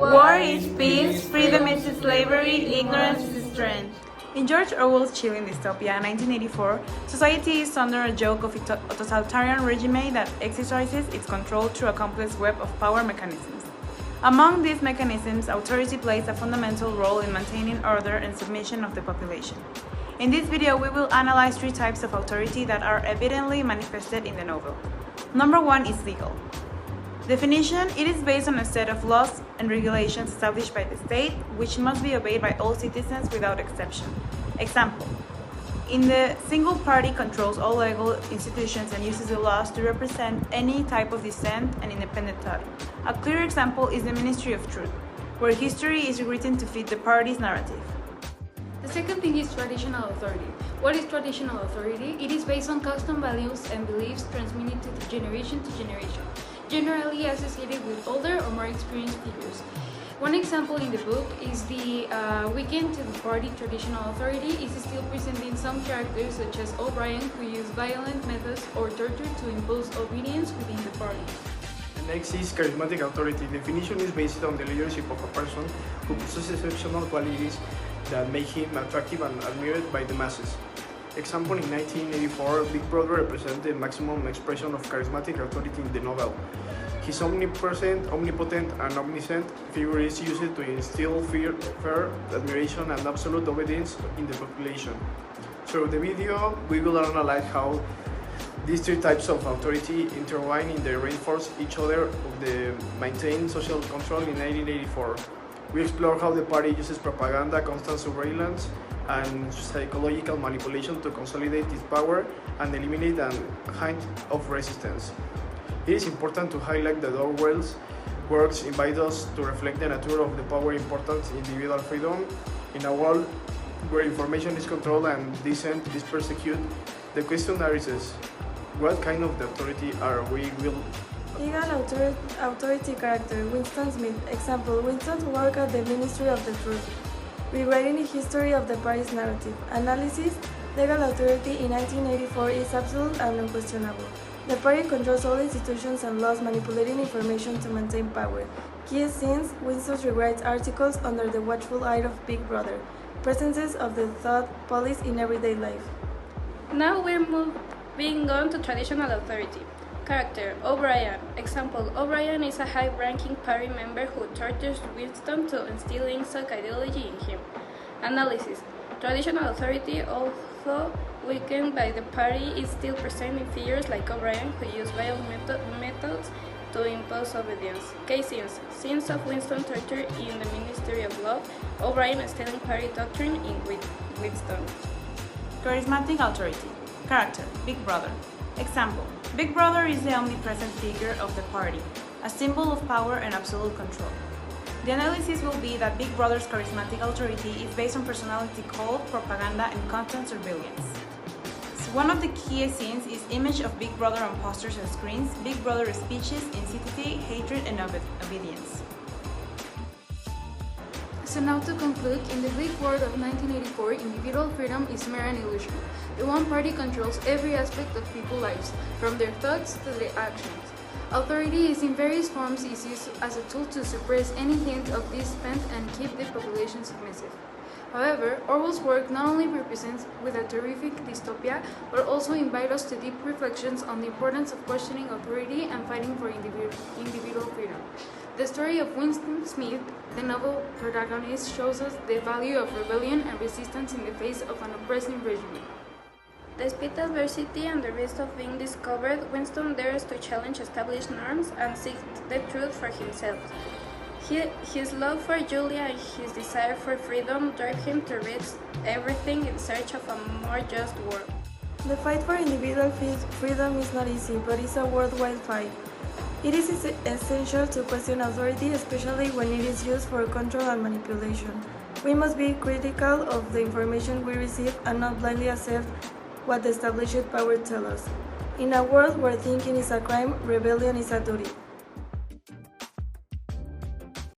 War is peace, freedom is slavery, ignorance is strength. In George Orwell's Chilling Dystopia, 1984, society is under a yoke of a totalitarian regime that exercises its control through a complex web of power mechanisms. Among these mechanisms, authority plays a fundamental role in maintaining order and submission of the population. In this video, we will analyze three types of authority that are evidently manifested in the novel. Number one is legal. Definition: it is based on a set of laws and regulations established by the state, which must be obeyed by all citizens without exception. Example: in the single party controls all legal institutions and uses the laws to represent any type of dissent and independent thought. A clear example is the Ministry of Truth, where history is written to fit the party's narrative. The second thing is traditional authority. What is traditional authority? It is based on custom, values, and beliefs transmitted to generation, generally associated with older or more experienced figures. One example in the book is the weekend to the party traditional authority is still present in some characters such as O'Brien, who use violent methods or torture to impose obedience within the party. The next is charismatic authority. Definition is based on the leadership of a person who possesses exceptional qualities that make him attractive and admired by the masses. Example, in 1984, Big Brother represents the maximum expression of charismatic authority in the novel. His omnipotent, and omniscient figure is used to instill fear, admiration, and absolute obedience in the population. So, the video, we will analyze how these three types of authority intertwine and they reinforce each other to maintain social control in 1984. We explore how the party uses propaganda, constant surveillance, and psychological manipulation to consolidate its power and eliminate a hint of resistance. It is important to highlight that Orwell's works invite us to reflect the nature of the power important individual freedom. In a world where information is controlled and dissent is persecuted, the question arises, what kind of authority are we will? Legal authority character, Winston Smith. Example, Winston worked at the Ministry of the Truth, rewriting the history of the party's narrative. Analysis: legal authority in 1984 is absolute and unquestionable. The party controls all institutions and laws, manipulating information to maintain power. Key scenes: Winston rewrites articles under the watchful eye of Big Brother. Presences of the thought police in everyday life. Now we're moving on to traditional authority. Character: O'Brien. Example: O'Brien is a high-ranking party member who tortures Winston to instill insult ideology in him. Analysis: traditional authority, although weakened by the party, is still present in figures like O'Brien, who use violent methods to impose obedience. Case scenes: scenes of Winston torture in the Ministry of Law, O'Brien instilling party doctrine in Winston. Charismatic authority. Character: Big Brother. Example: Big Brother is the omnipresent figure of the party, a symbol of power and absolute control. The analysis will be that Big Brother's charismatic authority is based on personality cult, propaganda, and constant surveillance. So one of the key scenes is image of Big Brother on posters and screens, Big Brother speeches, insanity, hatred, and obedience. So now to conclude, in the bleak world of 1984, individual freedom is mere an illusion. The one party controls every aspect of people's lives, from their thoughts to their actions. Authority is in various forms is used as a tool to suppress any hint of dissent and keep the population submissive. However, Orwell's work not only represents with a terrific dystopia, but also invites us to deep reflections on the importance of questioning authority and fighting for individual freedom. The story of Winston Smith, the novel protagonist, shows us the value of rebellion and resistance in the face of an oppressive regime. Despite adversity and the risk of being discovered, Winston dares to challenge established norms and seek the truth for himself. His love for Julia and his desire for freedom drive him to risk everything in search of a more just world. The fight for individual freedom is not easy, but it's a worthwhile fight. It is essential to question authority, especially when it is used for control and manipulation. We must be critical of the information we receive and not blindly accept what the established power tells us. In a world where thinking is a crime, rebellion is a duty.